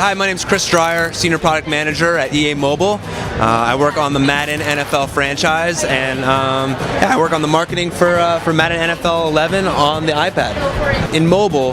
Hi, my name's Chris Dreyer, Senior Product Manager at EA Mobile. I work on the Madden NFL franchise, and I work on the marketing for Madden NFL 11 on the iPad. In mobile,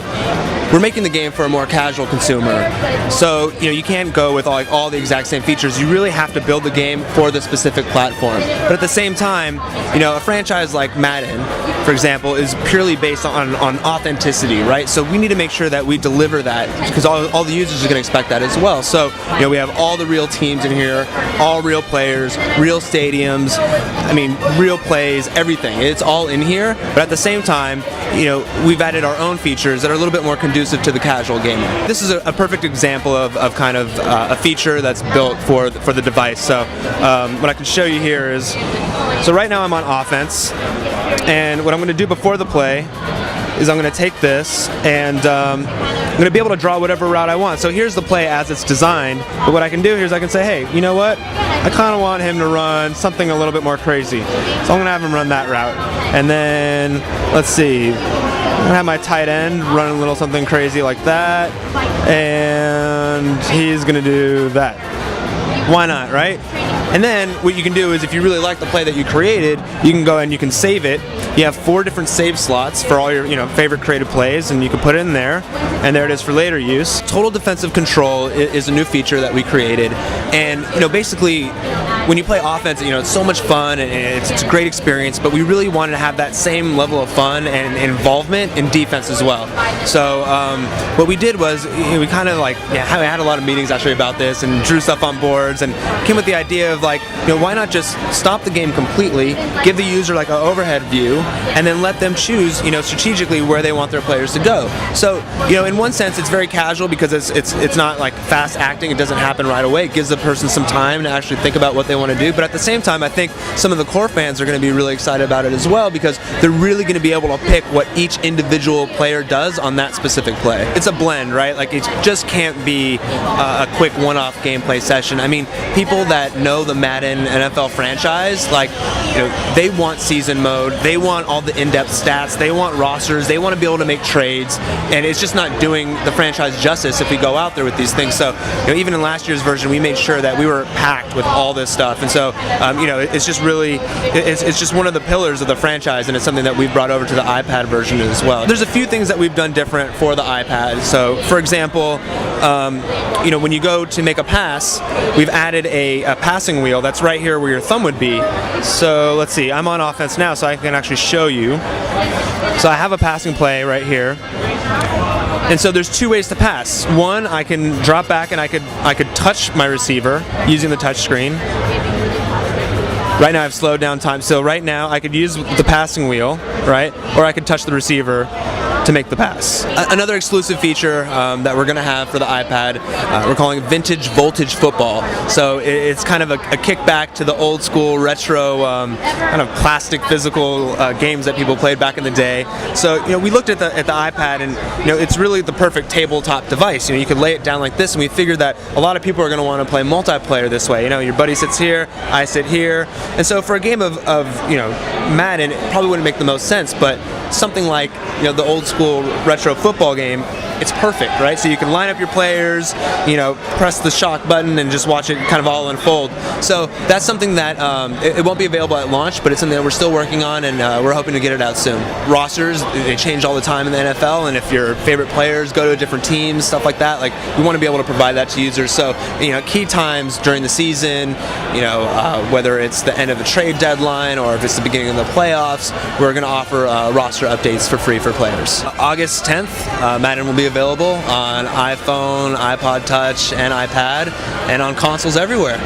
we're making the game for a more casual consumer. So you can't go with all the exact same features. You really have to build the game for the specific platform. But at the same time, a franchise like Madden, for example, is purely based on authenticity, right? So we need to make sure that we deliver that, because all the users are going to expect that as well. So we have all the real teams in here, all real players, real stadiums, real plays, everything. It's all in here, but at the same time, we've added our own features that are a little bit more conducive to the casual gamer. This is a perfect example of kind of a feature that's built for the device. So what I can show you here is, so right now I'm on offense, and what I'm going to do before the play is I'm going to take this and I'm going to be able to draw whatever route I want. So here's the play as it's designed, but what I can do here is I can say, hey, you know what? I kind of want him to run something a little bit more crazy. So I'm going to have him run that route. And then, let's see, I'm going to have my tight end run a little something crazy like that, and he's going to do that. Why not, right? And then what you can do is, if you really like the play that you created, you can go and you can save it. You have 4 different save slots for all your favorite creative plays, and you can put it in there, and there it is for later use. Total defensive control is a new feature that we created, and basically when you play offense, it's so much fun and it's a great experience, but we really wanted to have that same level of fun and involvement in defense as well. So what we did was we kind of had a lot of meetings actually about this and drew stuff on boards and came with the idea of why not just stop the game completely, give the user an overhead view, and then let them choose strategically where they want their players to go. So in one sense it's very casual because it's not fast acting. It doesn't happen right away. It gives the person some time to actually think about what they want to do, but at the same time I think some of the core fans are going to be really excited about it as well, because they're really going to be able to pick what each individual player does on that specific play. It's a blend, right? It just can't be a quick one-off gameplay session. People that know the Madden NFL franchise, they want season mode, they want all the in-depth stats, they want rosters, they want to be able to make trades, and it's just not doing the franchise justice if we go out there with these things. So even in last year's version we made sure that we were packed with all this stuff, and so it's just really it's just one of the pillars of the franchise, and it's something that we've brought over to the iPad version as well. There's a few things that we've done different for the iPad. So for example, when you go to make a pass, we've added a passing wheel that's right here where your thumb would be. So let's see, I'm on offense now, so I can actually show you. So I have a passing play right here, and so there's 2 ways to pass. One, I can drop back and I could touch my receiver using the touch screen. Right now I've slowed down time, so right now I could use the passing wheel, right, or I could touch the receiver to make the pass. Another exclusive feature that we're going to have for the iPad, we're calling Vintage Voltage Football. So it's kind of a kickback to the old school retro kind of plastic physical games that people played back in the day. So we looked at the iPad, and it's really the perfect tabletop device. You can lay it down like this, and we figured that a lot of people are going to want to play multiplayer this way. Your buddy sits here, I sit here, and so for a game of Madden, it probably wouldn't make the most sense, but something like the old school retro football game, it's perfect, right? So you can line up your players, press the shock button and just watch it kind of all unfold. So that's something that it won't be available at launch, but it's something that we're still working on, and we're hoping to get it out soon. Rosters, they change all the time in the NFL, and if your favorite players go to different teams, stuff like that, we want to be able to provide that to users. So key times during the season, whether it's the end of the trade deadline or if it's the beginning of the playoffs, we're going to offer roster updates for free for players. August 10th, Madden will be available on iPhone, iPod Touch, and iPad, and on consoles everywhere.